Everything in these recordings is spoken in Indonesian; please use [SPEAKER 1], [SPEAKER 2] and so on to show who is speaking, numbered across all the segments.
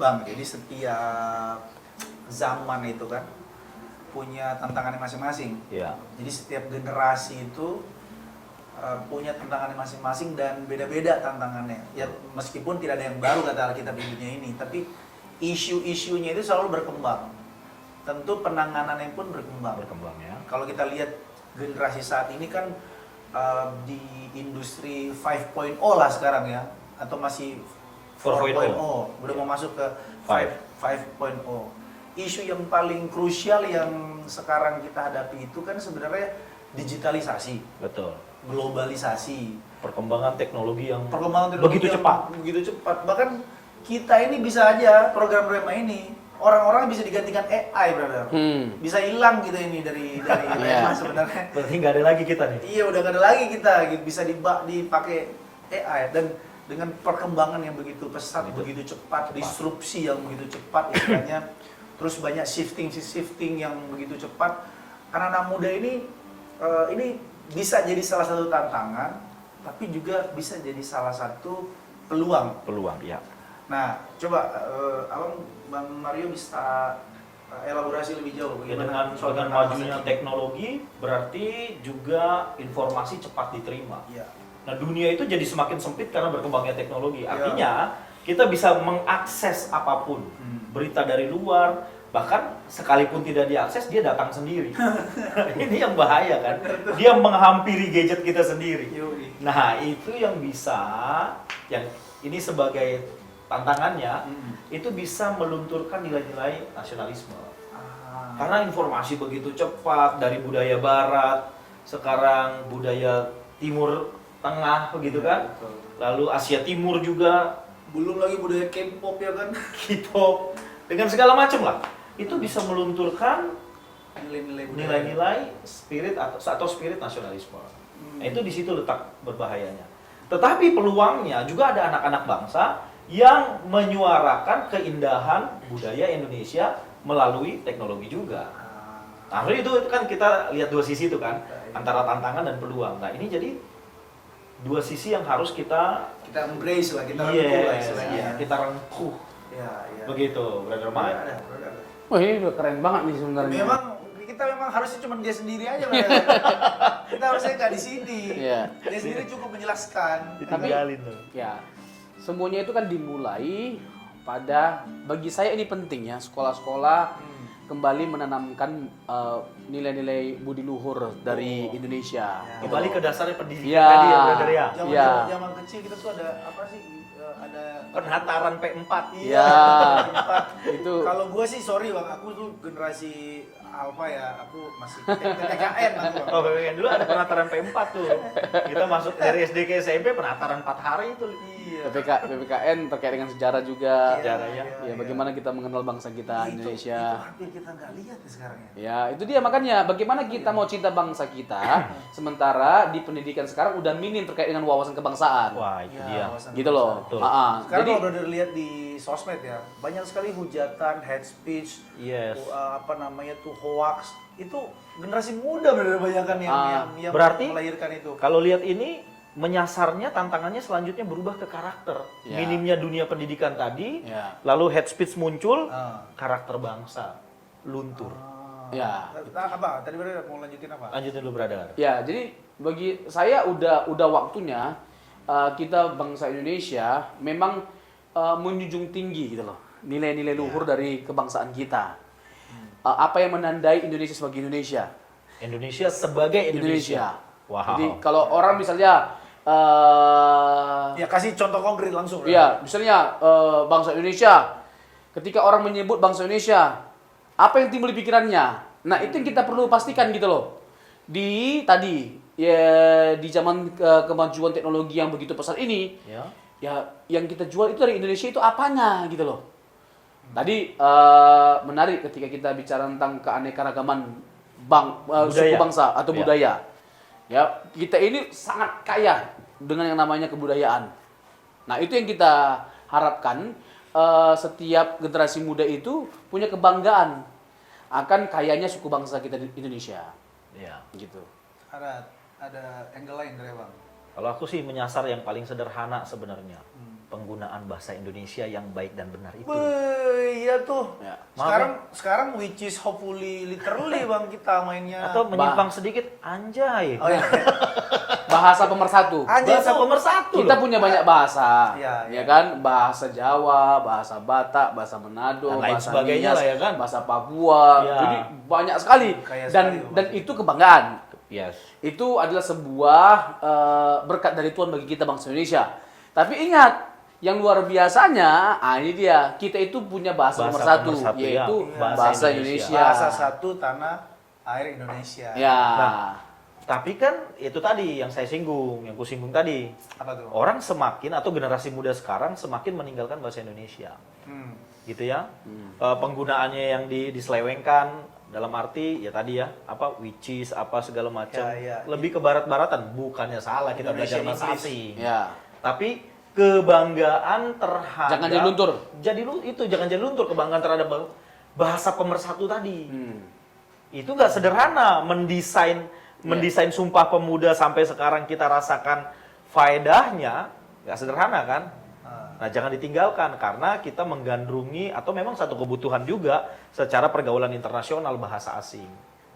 [SPEAKER 1] Bang, jadi setiap zaman itu kan punya tantangannya masing-masing.
[SPEAKER 2] Iya.
[SPEAKER 1] Jadi setiap generasi itu punya tantangannya masing-masing dan beda-beda tantangannya. Ya meskipun tidak ada yang baru kata Alkitab di dunia ini, tapi isu-isunya itu selalu berkembang. Tentu penanganannya pun berkembang.
[SPEAKER 2] Berkembang ya.
[SPEAKER 1] Kalau kita lihat generasi saat ini kan di industri 5.0 lah sekarang ya, atau masih 4.0, udah mau masuk ke 5.0. Isu yang paling krusial yang sekarang kita hadapi itu kan sebenarnya digitalisasi,
[SPEAKER 2] Betul.
[SPEAKER 1] globalisasi,
[SPEAKER 2] Perkembangan teknologi yang
[SPEAKER 1] begitu cepat. Bahkan kita ini bisa aja program-program ini orang-orang bisa digantikan AI, brother. Bisa hilang gitu ini dari mereka sebenarnya.
[SPEAKER 2] Berarti nggak ada lagi kita nih.
[SPEAKER 1] Iya, udah nggak ada lagi kita, gitu. Bisa dipakai AI. Dan dengan perkembangan yang begitu pesat, begitu cepat, disrupsi yang begitu cepat, istilahnya, terus banyak shifting yang begitu cepat, anak-anak muda ini bisa jadi salah satu tantangan, tapi juga bisa jadi salah satu peluang.
[SPEAKER 2] Peluang, ya.
[SPEAKER 1] Nah, coba Bang Mario bisa elaborasi lebih jauh
[SPEAKER 2] Ya,
[SPEAKER 1] bagaimana
[SPEAKER 2] dengan majunya teknologi berarti juga informasi cepat diterima.
[SPEAKER 1] Iya.
[SPEAKER 2] Nah, dunia itu jadi semakin sempit karena berkembangnya teknologi. Artinya kita bisa mengakses apapun, berita dari luar, bahkan sekalipun tidak diakses dia datang sendiri. Ini yang bahaya kan? Dia menghampiri gadget kita sendiri. Nah, itu yang bisa, yang ini sebagai tantangannya, itu bisa melunturkan nilai-nilai nasionalisme. Karena informasi begitu cepat dari budaya barat, sekarang budaya timur tengah begitu kan, lalu Asia Timur juga,
[SPEAKER 1] belum lagi budaya K-pop ya kan,
[SPEAKER 2] K-pop dengan segala macam lah, itu bisa melunturkan nilai-nilai spirit atau spirit nasionalisme. Nah, itu di situ letak berbahayanya. Tetapi peluangnya juga ada anak-anak bangsa yang menyuarakan keindahan budaya Indonesia melalui teknologi juga. Nah, itu kan kita lihat dua sisi itu kan, antara tantangan dan peluang. Nah, ini jadi dua sisi yang harus kita
[SPEAKER 1] embrace lah, kita rengkuh lah istilahnya.
[SPEAKER 2] Iya, kita rengkuh.
[SPEAKER 1] Iya.
[SPEAKER 2] Begitu, Brother Mike.
[SPEAKER 3] Wah, ini udah keren banget nih sebenarnya.
[SPEAKER 1] Kita memang harusnya cuma dia sendiri aja, kita harusnya nggak di sini.
[SPEAKER 3] Iya.
[SPEAKER 1] Dia sendiri cukup menjelaskan.
[SPEAKER 2] Ditinggalin tuh.
[SPEAKER 3] Ya, semuanya itu kan dimulai pada, bagi saya ini penting ya, sekolah-sekolah kembali menanamkan nilai-nilai budi luhur dari Indonesia.
[SPEAKER 1] Ya.
[SPEAKER 2] Kembali ke dasarnya pendidikan
[SPEAKER 3] Ya.
[SPEAKER 2] tadi ya, Brother ya.
[SPEAKER 1] Zaman kecil kita tuh ada apa sih? Ada
[SPEAKER 2] Penataran P4.
[SPEAKER 3] Iya.
[SPEAKER 1] Itu. Kalau gue sih sorry Bang, aku tuh generasi Alpha ya, aku masih PPKN aku.
[SPEAKER 2] Oh, PPKN dulu ada penataran P4 tuh. Kita masuk dari SD ke SMP penataran 4 hari itu.
[SPEAKER 1] Iya.
[SPEAKER 3] PPKN terkait dengan sejarah juga.
[SPEAKER 2] Sejarah ya.
[SPEAKER 3] Ya, bagaimana kita mengenal bangsa kita Indonesia.
[SPEAKER 1] Itu hampir kita nggak lihat ya sekarang ya.
[SPEAKER 3] Ya, itu dia makanya bagaimana kita mau cinta bangsa kita sementara di pendidikan sekarang udah minim terkait dengan wawasan kebangsaan.
[SPEAKER 2] Wah, itu dia.
[SPEAKER 3] Gitu loh.
[SPEAKER 2] Betul.
[SPEAKER 1] Sekarang
[SPEAKER 3] Jadi
[SPEAKER 1] kalau udah lihat di sosmed ya, banyak sekali hujatan, hate speech,
[SPEAKER 2] Yes.
[SPEAKER 1] apa namanya tuh hoax. Itu generasi muda benar banyakan yang
[SPEAKER 2] berarti
[SPEAKER 1] melahirkan itu.
[SPEAKER 2] Kalau lihat ini menyasarnya tantangannya selanjutnya berubah ke karakter.
[SPEAKER 3] Ya.
[SPEAKER 2] Minimnya dunia pendidikan tadi,
[SPEAKER 3] Ya.
[SPEAKER 2] lalu hate speech muncul,
[SPEAKER 1] Ah.
[SPEAKER 2] karakter bangsa luntur.
[SPEAKER 3] Ya.
[SPEAKER 1] Apa? Tadi berarti mau lanjutin apa?
[SPEAKER 2] Lanjutin dulu, Brother.
[SPEAKER 3] Ya, jadi bagi saya udah waktunya kita bangsa Indonesia memang menjunjung tinggi gitu loh nilai-nilai luhur dari kebangsaan kita. Apa yang menandai Indonesia sebagai Indonesia?
[SPEAKER 2] Indonesia sebagai Indonesia. Wow.
[SPEAKER 3] Jadi kalau orang misalnya
[SPEAKER 1] Ya kasih contoh konkret langsung.
[SPEAKER 3] ya, misalnya bangsa Indonesia, ketika orang menyebut bangsa Indonesia, apa yang timbul di pikirannya? Nah, itu yang kita perlu pastikan gitu loh. Di zaman kemajuan teknologi yang begitu pesat ini, ya yang kita jual itu dari Indonesia itu apanya gitu loh. Tadi menarik ketika kita bicara tentang keanekaragaman suku bangsa atau budaya. Ya, kita ini sangat kaya dengan yang namanya kebudayaan. Nah, itu yang kita harapkan setiap generasi muda itu punya kebanggaan akan kayanya suku bangsa kita di Indonesia.
[SPEAKER 2] Ya.
[SPEAKER 3] Gitu.
[SPEAKER 1] Ada angle lain dari Bang.
[SPEAKER 2] Kalau aku sih menyasar yang paling sederhana sebenarnya. penggunaan bahasa Indonesia yang baik dan benar itu.
[SPEAKER 1] Iya tuh.
[SPEAKER 3] Ya.
[SPEAKER 1] Sekarang which is hopefully literally Bang kita mainnya.
[SPEAKER 2] Atau menyimpang sedikit, anjay.
[SPEAKER 1] Oh iya.
[SPEAKER 3] Bahasa pemersatu.
[SPEAKER 1] Anjay
[SPEAKER 2] Bahasa
[SPEAKER 1] tuh.
[SPEAKER 2] pemersatu
[SPEAKER 3] Kita
[SPEAKER 2] loh.
[SPEAKER 3] punya banyak bahasa,
[SPEAKER 1] Iya,
[SPEAKER 3] ya
[SPEAKER 1] iya.
[SPEAKER 3] kan? Bahasa Jawa, bahasa Batak, bahasa Manado,
[SPEAKER 2] Dan lain
[SPEAKER 3] bahasa
[SPEAKER 2] sebagainya
[SPEAKER 3] Nias,
[SPEAKER 2] lah ya kan?
[SPEAKER 3] bahasa Papua.
[SPEAKER 2] Iya.
[SPEAKER 3] Jadi banyak sekali.
[SPEAKER 1] Kaya
[SPEAKER 3] Dan
[SPEAKER 1] sekali,
[SPEAKER 3] dan itu kebanggaan.
[SPEAKER 2] Yes.
[SPEAKER 3] Itu adalah sebuah berkat dari Tuhan bagi kita bangsa Indonesia. Tapi ingat, yang luar biasanya, ini dia, kita itu punya bahasa
[SPEAKER 2] Bahasa
[SPEAKER 3] pemersatu,
[SPEAKER 2] pemersatu,
[SPEAKER 3] yaitu
[SPEAKER 2] ya.
[SPEAKER 3] bahasa
[SPEAKER 2] Bahasa
[SPEAKER 3] Indonesia.
[SPEAKER 1] Bahasa satu tanah air Indonesia.
[SPEAKER 3] Ya.
[SPEAKER 2] Nah, tapi kan itu tadi yang saya singgung, yang kusinggung tadi.
[SPEAKER 1] Apa tuh?
[SPEAKER 2] Orang semakin atau generasi muda sekarang semakin meninggalkan bahasa Indonesia.
[SPEAKER 1] Hmm.
[SPEAKER 2] Gitu ya. Penggunaannya yang diselewengkan dalam arti ya tadi ya, apa which is apa segala macam.
[SPEAKER 1] Ya, ya.
[SPEAKER 2] Lebih ke barat-baratan, bukannya salah kita belajar
[SPEAKER 1] Indonesian
[SPEAKER 2] bahasa
[SPEAKER 1] English.
[SPEAKER 2] asing.
[SPEAKER 3] Ya.
[SPEAKER 2] Tapi kebanggaan terhadap
[SPEAKER 3] Jangan jadi luntur.
[SPEAKER 2] Jangan jadi luntur, kebanggaan terhadap bahasa pemersatu tadi.
[SPEAKER 3] Hmm.
[SPEAKER 2] Itu nggak sederhana mendesain Sumpah Pemuda sampai sekarang kita rasakan faedahnya, nggak sederhana kan? Nah, jangan ditinggalkan karena kita menggandrungi atau memang satu kebutuhan juga secara pergaulan internasional bahasa asing.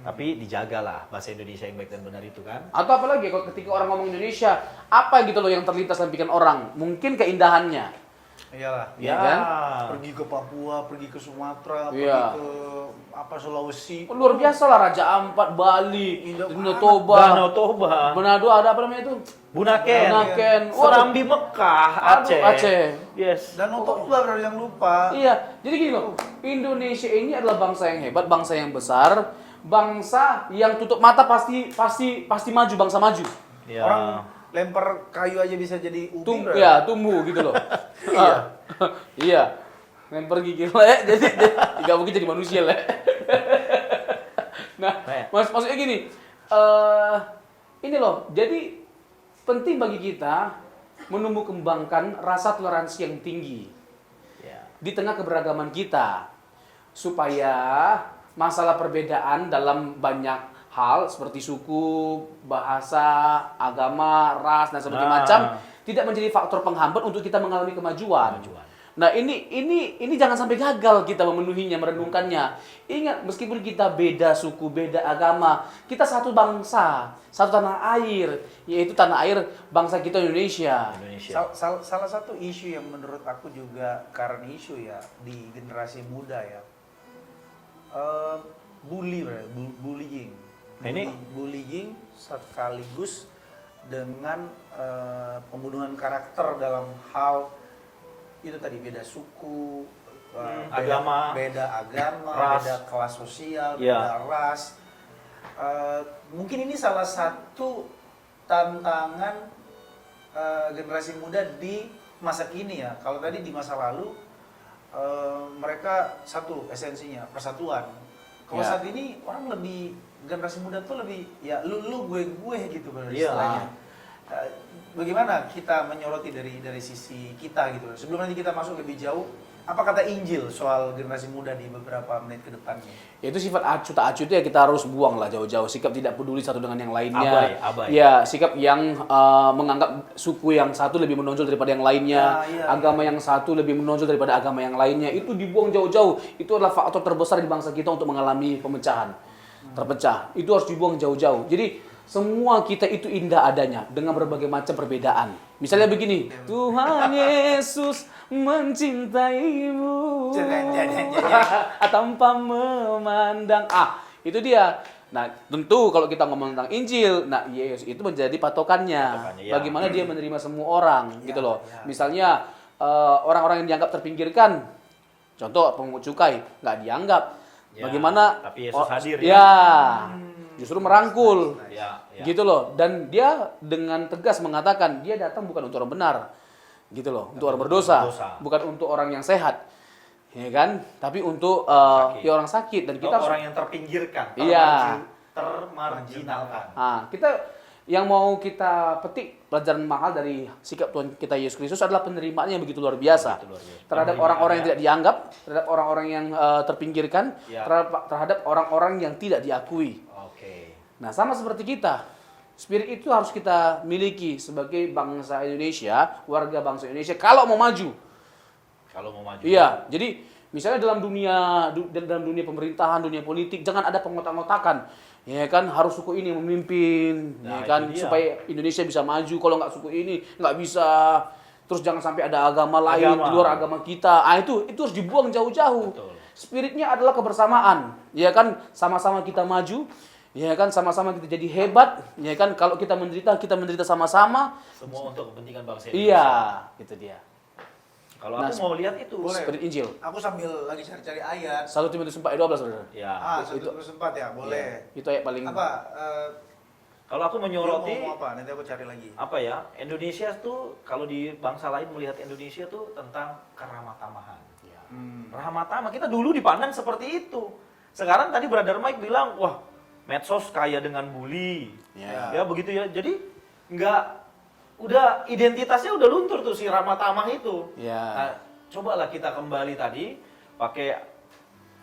[SPEAKER 2] Tapi dijagalah bahasa Indonesia yang baik dan benar itu kan.
[SPEAKER 3] Atau apalagi kalau ketika orang ngomong Indonesia, apa gitu loh yang terlintas dalam pikiran orang? Mungkin keindahannya.
[SPEAKER 1] Iyalah.
[SPEAKER 3] Iya kan?
[SPEAKER 1] Pergi ke Papua, pergi ke Sumatera,
[SPEAKER 3] Iya.
[SPEAKER 1] pergi ke apa Sulawesi.
[SPEAKER 3] Luar biasa lah, Raja Ampat, Bali,
[SPEAKER 1] Indo-
[SPEAKER 3] Danau Toba,
[SPEAKER 2] Danau Toba,
[SPEAKER 3] Manado ada apa namanya itu?
[SPEAKER 2] Bunaken,
[SPEAKER 3] Bunaken.
[SPEAKER 2] Serambi Mekah,
[SPEAKER 3] Aduh,
[SPEAKER 2] Aceh.
[SPEAKER 3] Aceh.
[SPEAKER 2] Yes.
[SPEAKER 1] Dan untuk baru yang lupa.
[SPEAKER 3] Iya, jadi gini loh, Indonesia ini adalah bangsa yang hebat, bangsa yang besar, bangsa yang tutup mata pasti maju, bangsa maju.
[SPEAKER 2] Ya.
[SPEAKER 1] Orang lempar kayu aja bisa jadi ubi. bro.
[SPEAKER 3] Ya, tumbuh gitu loh.
[SPEAKER 1] Iya.
[SPEAKER 3] Iya. Lempar gigi le, jadi tidak mungkin jadi manusia le. Nah, maksudnya gini, ini loh, jadi penting bagi kita menumbuh kembangkan rasa toleransi yang tinggi
[SPEAKER 2] Ya.
[SPEAKER 3] di tengah keberagaman kita, supaya masalah perbedaan dalam banyak hal seperti suku, bahasa, agama, ras dan sebagainya
[SPEAKER 2] Nah.
[SPEAKER 3] macam tidak menjadi faktor penghambat untuk kita mengalami kemajuan. Nah, ini jangan sampai gagal kita memenuhinya, merenungkannya. Ingat, meskipun kita beda suku, beda agama, kita satu bangsa, satu tanah air, yaitu tanah air bangsa kita Indonesia.
[SPEAKER 1] Salah satu isu yang menurut aku juga current isu ya di generasi muda ya, bullying. Bullying sekaligus dengan pembunuhan karakter dalam hal itu tadi, beda suku, beda agama,
[SPEAKER 2] ras.
[SPEAKER 1] beda kelas sosial,
[SPEAKER 2] Ya.
[SPEAKER 1] beda ras. Mungkin ini salah satu tantangan generasi muda di masa kini ya. Kalau tadi di masa lalu mereka satu esensinya persatuan. Kalau
[SPEAKER 3] Ya.
[SPEAKER 1] saat ini orang lebih, generasi muda tuh lebih ya lu gue gitu pada
[SPEAKER 2] Iya.
[SPEAKER 1] istilahnya. Bagaimana kita menyoroti dari sisi kita gitu. Sebelum nanti kita masuk lebih jauh, apa kata Injil soal generasi muda di beberapa menit ke depannya?
[SPEAKER 3] Yaitu sifat acuh tak acuh itu ya kita harus buang lah jauh-jauh. Sikap tidak peduli satu dengan yang lainnya.
[SPEAKER 2] Abai.
[SPEAKER 3] Ya, sikap yang menganggap suku yang satu lebih menonjol daripada yang lainnya.
[SPEAKER 1] Ya,
[SPEAKER 3] Agama yang satu lebih menonjol daripada agama yang lainnya. Itu dibuang jauh-jauh. Itu adalah faktor terbesar di bangsa kita untuk mengalami pemecahan. Terpecah. Itu harus dibuang jauh-jauh. Jadi semua kita itu indah adanya dengan berbagai macam perbedaan. Misalnya begini, Tuhan Yesus mencintaimu tanpa memandang. Itu dia. Nah, tentu kalau kita ngomong tentang Injil, nah Yesus itu menjadi patokannya.
[SPEAKER 2] Patokannya, ya.
[SPEAKER 3] Bagaimana dia menerima semua orang, gitu loh.
[SPEAKER 1] ya.
[SPEAKER 3] Misalnya orang-orang yang dianggap terpinggirkan, contoh pemungut cukai, nggak dianggap.
[SPEAKER 2] Ya,
[SPEAKER 3] Bagaimana?
[SPEAKER 2] tapi Yesus hadir
[SPEAKER 3] ya. Justru merangkul.
[SPEAKER 2] Ya.
[SPEAKER 3] Gitu loh. Dan dia dengan tegas mengatakan dia datang bukan untuk orang benar. Gitu loh, untuk orang berdosa, bukan untuk orang yang sehat. Ya kan? Tapi untuk ya orang sakit dan kita
[SPEAKER 2] orang yang terpinggirkan,
[SPEAKER 3] Iya.
[SPEAKER 2] termarginalkan.
[SPEAKER 3] Nah, kita yang mau kita petik pelajaran mahal dari sikap Tuhan kita Yesus Kristus adalah penerimaannya yang begitu luar biasa. Terhadap orang-orang yang tidak dianggap, terhadap orang-orang yang terpinggirkan,
[SPEAKER 2] Ya.
[SPEAKER 3] terhadap orang-orang yang tidak diakui.
[SPEAKER 2] Oke.
[SPEAKER 3] Nah, sama seperti kita. Spirit itu harus kita miliki sebagai bangsa Indonesia, warga bangsa Indonesia kalau mau maju.
[SPEAKER 2] Kalau mau maju.
[SPEAKER 3] Iya, jadi misalnya dalam dunia pemerintahan, dunia politik, jangan ada pengotak-ngotakan. Ya kan, harus suku ini memimpin,
[SPEAKER 2] Nah,
[SPEAKER 3] ya kan,
[SPEAKER 2] itu dia.
[SPEAKER 3] supaya Indonesia bisa maju. Kalau nggak suku ini nggak bisa. Terus jangan sampai ada agama lain di luar agama kita. Ah itu harus dibuang jauh-jauh.
[SPEAKER 2] Betul.
[SPEAKER 3] Spiritnya adalah kebersamaan, ya kan, sama-sama kita maju. Ya kan, sama-sama kita jadi hebat. Ya kan, kalau kita menderita sama-sama.
[SPEAKER 2] Semua untuk kepentingan bangsa Indonesia.
[SPEAKER 3] Iya, itu dia.
[SPEAKER 2] Kalau
[SPEAKER 3] Nah,
[SPEAKER 2] aku mau lihat itu.
[SPEAKER 1] boleh.
[SPEAKER 3] Spirit Injil.
[SPEAKER 1] Aku sambil lagi cari-cari ayat.
[SPEAKER 3] 1 Timotius 4:12, Saudara.
[SPEAKER 2] Ya.
[SPEAKER 3] itu-
[SPEAKER 1] 1 ya, boleh.
[SPEAKER 3] Itu ayat paling
[SPEAKER 1] Apa?
[SPEAKER 2] Kalau aku
[SPEAKER 1] Lu
[SPEAKER 2] menyoroti
[SPEAKER 1] mau apa? Nanti aku cari lagi.
[SPEAKER 2] apa ya? Indonesia tuh kalau di bangsa lain melihat Indonesia tuh tentang keramah-tamahan. Rahmat-tamah kita dulu dipandang seperti itu. Sekarang tadi Brother Mike bilang, wah, medsos kaya dengan bully.
[SPEAKER 3] Ya.
[SPEAKER 2] Ya begitu ya. Jadi udah identitasnya udah luntur tuh si rahmat-tamah itu.
[SPEAKER 3] Ya.
[SPEAKER 2] Nah, cobalah kita kembali tadi pakai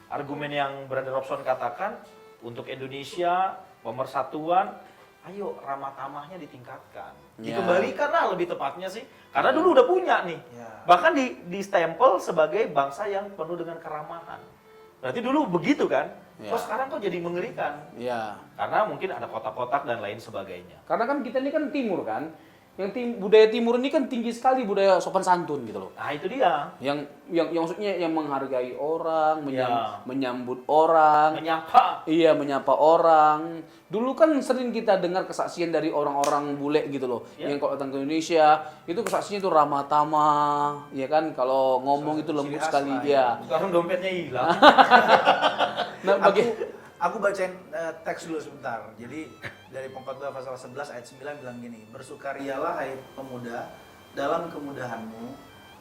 [SPEAKER 2] argumen yang Brother Robson katakan untuk Indonesia pemersatuan. Ayo ramah tamahnya ditingkatkan,
[SPEAKER 3] Ya.
[SPEAKER 2] dikembalikan lah lebih tepatnya sih, karena dulu udah punya nih,
[SPEAKER 1] Ya.
[SPEAKER 2] bahkan di stempel sebagai bangsa yang penuh dengan keramahan. Berarti dulu begitu kan?
[SPEAKER 3] Ya.
[SPEAKER 2] Kok sekarang kok jadi mengerikan?
[SPEAKER 3] Ya.
[SPEAKER 2] Karena mungkin ada kotak-kotak dan lain sebagainya.
[SPEAKER 3] Karena kan kita ini kan timur kan. Yang budaya timur ini kan tinggi sekali budaya sopan santun gitu loh.
[SPEAKER 2] Nah itu dia,
[SPEAKER 3] Yang maksudnya yang menghargai orang,
[SPEAKER 2] Ya.
[SPEAKER 3] menyambut orang.
[SPEAKER 2] menyapa.
[SPEAKER 3] Iya, menyapa orang. Dulu kan sering kita dengar kesaksian dari orang-orang bule gitu loh.
[SPEAKER 2] Ya.
[SPEAKER 3] Yang kalau datang ke Indonesia, itu kesaksiannya itu ramah tamah, ya kan? Kalau ngomong itu lembut
[SPEAKER 1] Ciri khas
[SPEAKER 3] sekali
[SPEAKER 1] lah,
[SPEAKER 3] dia.
[SPEAKER 2] Sekarang dompetnya hilang.
[SPEAKER 3] Nah,
[SPEAKER 1] Aku bacain teks dulu sebentar. Jadi dari Pengkhotbah pasal 11 ayat 9 bilang gini, bersukarialah hai pemuda dalam kemudahanmu,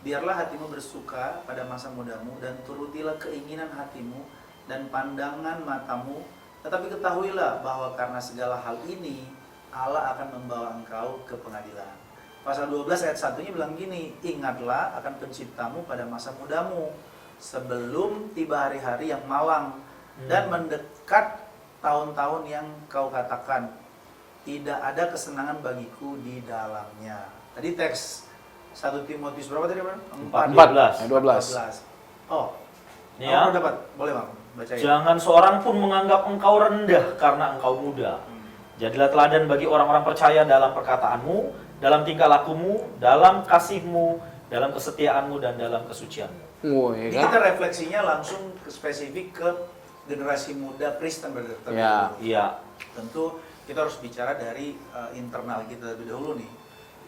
[SPEAKER 1] biarlah hatimu bersuka pada masa mudamu dan turutilah keinginan hatimu dan pandangan matamu, tetapi ketahuilah bahwa karena segala hal ini Allah akan membawa engkau ke pengadilan. Pasal 12 ayat 1-nya bilang gini, ingatlah akan penciptamu pada masa mudamu sebelum tiba hari-hari yang malang dan mendekat tahun-tahun yang kau katakan tidak ada kesenangan bagiku di dalamnya. Tadi teks 1 Timotius berapa tadi, Bang?
[SPEAKER 2] 14.
[SPEAKER 3] 12.
[SPEAKER 1] Oh.
[SPEAKER 2] Ini ya.
[SPEAKER 1] Kamu dapat. Boleh, Bang. Bacain.
[SPEAKER 2] Jangan seorang pun menganggap engkau rendah karena engkau muda. Jadilah teladan bagi orang-orang percaya dalam perkataanmu, dalam tingkah lakumu, dalam kasihmu, dalam kesetiaanmu, dan dalam kesucianmu.
[SPEAKER 3] Oh, ya
[SPEAKER 1] Ini
[SPEAKER 3] kan?
[SPEAKER 1] kita refleksinya langsung spesifik ke generasi muda Kristen berarti.
[SPEAKER 3] Ya.
[SPEAKER 2] Iya.
[SPEAKER 1] Tentu kita harus bicara dari internal kita lebih dahulu nih.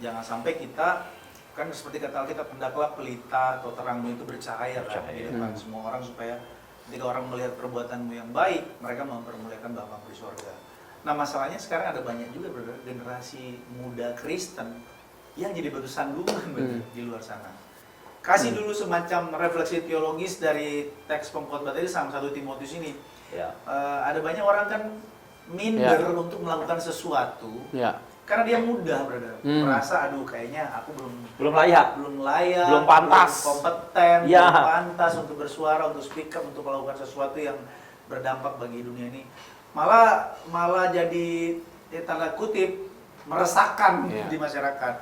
[SPEAKER 1] Jangan sampai kita kan seperti kata kita hendaklah pelita atau terangmu itu bercahaya kan di depan semua orang supaya ketika orang melihat perbuatanmu yang baik, mereka mempermuliakan Bapa di surga. Nah, masalahnya sekarang ada banyak juga generasi muda Kristen yang jadi batu sandungan di luar sana. Kasih dulu semacam refleksi teologis dari teks Pengkhotbah tadi sama 1 Timotius ini.
[SPEAKER 2] Ya.
[SPEAKER 1] Ada banyak orang kan minder untuk melakukan sesuatu
[SPEAKER 3] Ya.
[SPEAKER 1] karena dia muda, brother. Merasa aduh kayaknya aku
[SPEAKER 2] Belum layak.
[SPEAKER 1] belum
[SPEAKER 2] Belum pantas.
[SPEAKER 1] belum kompeten,
[SPEAKER 2] Ya.
[SPEAKER 1] belum pantas untuk bersuara, untuk speak up, untuk melakukan sesuatu yang berdampak bagi dunia ini. Malah jadi tanda kutip meresahkan
[SPEAKER 3] Ya.
[SPEAKER 1] di masyarakat.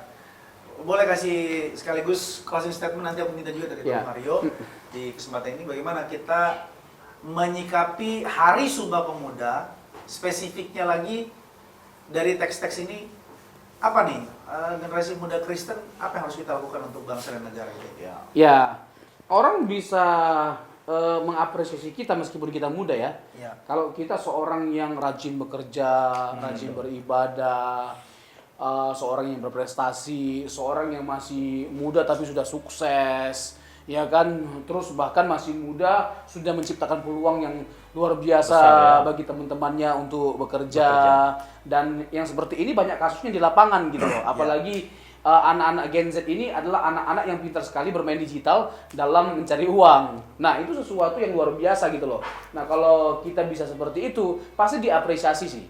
[SPEAKER 1] Boleh kasih sekaligus closing statement, nanti aku minta juga dari
[SPEAKER 3] Ya.
[SPEAKER 1] Bang Mario di kesempatan ini bagaimana kita menyikapi Hari Sumpah Pemuda, spesifiknya lagi dari teks-teks ini apa nih generasi muda Kristen apa yang harus kita lakukan untuk bangsa dan negara ini?
[SPEAKER 2] Ya.
[SPEAKER 3] Ya, orang bisa mengapresiasi kita meskipun kita muda ya.
[SPEAKER 1] Ya.
[SPEAKER 3] Kalau kita seorang yang rajin bekerja, rajin beribadah, seorang yang berprestasi, seorang yang masih muda tapi sudah sukses, ya kan, terus bahkan masih muda sudah menciptakan peluang yang luar biasa
[SPEAKER 2] Besar, ya.
[SPEAKER 3] bagi teman-temannya untuk bekerja. Dan yang seperti ini banyak kasusnya di lapangan gitu loh, apalagi anak-anak Gen Z ini adalah anak-anak yang pintar sekali bermain digital dalam mencari uang. Nah, itu sesuatu yang luar biasa gitu loh. Nah, kalau kita bisa seperti itu, pasti diapresiasi sih.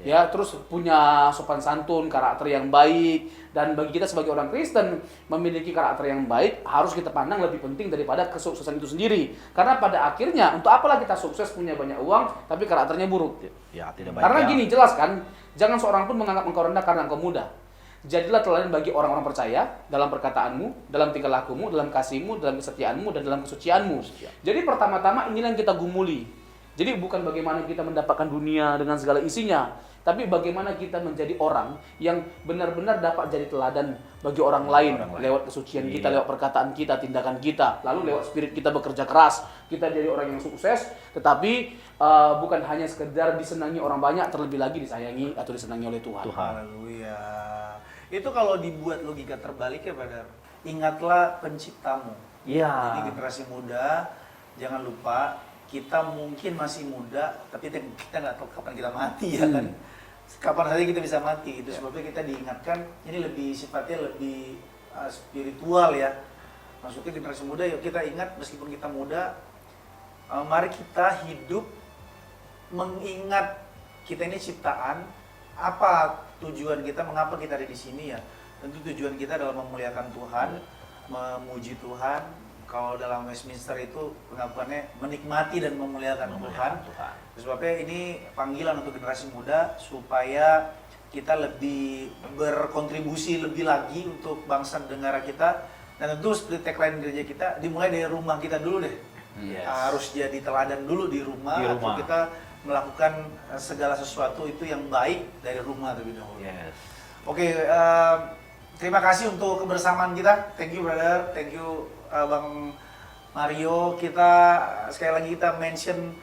[SPEAKER 3] ya, terus punya sopan santun, karakter yang baik. Dan bagi kita sebagai orang Kristen, memiliki karakter yang baik harus kita pandang lebih penting daripada kesuksesan itu sendiri. Karena pada akhirnya, untuk apalah kita sukses punya banyak uang, tapi karakternya buruk.
[SPEAKER 2] Ya, tidak baik.
[SPEAKER 3] Karena
[SPEAKER 2] ya.
[SPEAKER 3] gini, jelas kan, jangan seorang pun menganggap engkau rendah karena engkau muda. Jadilah teladan bagi orang-orang percaya dalam perkataanmu, dalam tingkah lakumu, dalam kasihmu, dalam kesetiaanmu, dan dalam kesucianmu. Jadi pertama-tama inilah yang kita gumuli. Jadi bukan bagaimana kita mendapatkan dunia dengan segala isinya, tapi bagaimana kita menjadi orang yang benar-benar dapat jadi teladan bagi orang lain lewat kesucian kita, lewat perkataan kita, tindakan kita, lalu lewat spirit kita bekerja keras. Kita jadi orang yang sukses, tetapi bukan hanya sekedar disenangi orang banyak, terlebih lagi disayangi atau disenangi oleh Tuhan.
[SPEAKER 1] Haleluya. Itu kalau dibuat logika terbalik ya, Brother. Ingatlah penciptamu.
[SPEAKER 2] Iya.
[SPEAKER 1] Jadi generasi muda, jangan lupa kita mungkin masih muda, tapi kita nggak tahu kapan kita mati ya kan. Kapan saja kita bisa mati. Itu sebabnya kita diingatkan, ini lebih sifatnya lebih spiritual ya. Maksudnya generasi muda, yuk kita ingat meskipun kita muda, mari kita hidup mengingat kita ini ciptaan, apa tujuan kita, mengapa kita ada di sini ya. Tentu tujuan kita adalah memuliakan Tuhan, memuji Tuhan. Kalau dalam Westminster itu pengakuannya menikmati dan memuliakan Tuhan. Sebabnya ini panggilan untuk generasi muda supaya kita lebih berkontribusi lebih lagi untuk bangsa dan negara kita. Dan tentu seperti tagline gereja kita, dimulai dari rumah kita dulu deh. Harus jadi teladan dulu di rumah. Atau kita melakukan segala sesuatu itu yang baik dari rumah terlebih dahulu. Oke, terima kasih untuk kebersamaan kita. Thank you, Brother. Thank you, Bang Mario. Kita sekali lagi kita mention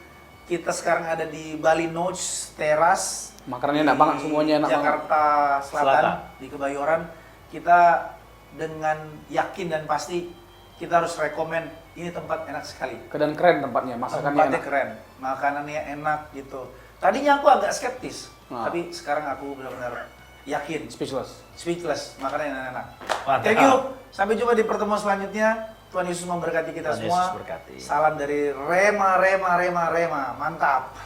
[SPEAKER 1] kita sekarang ada di Bali Notes Teras.
[SPEAKER 3] Makanannya enak banget, semuanya enak
[SPEAKER 1] Jakarta Selatan, di Kebayoran. Kita dengan yakin dan pasti kita harus rekomen ini tempat enak sekali.
[SPEAKER 3] Dan keren tempatnya, masakannya
[SPEAKER 1] Tempatnya
[SPEAKER 3] enak.
[SPEAKER 1] keren, makanannya enak gitu. Tadinya aku agak skeptis, tapi sekarang aku benar-benar yakin. Speechless, makanannya enak. Thank you. Sampai jumpa di pertemuan selanjutnya. Tuhan Yesus memberkati kita semua. Salam dari Rema. Mantap.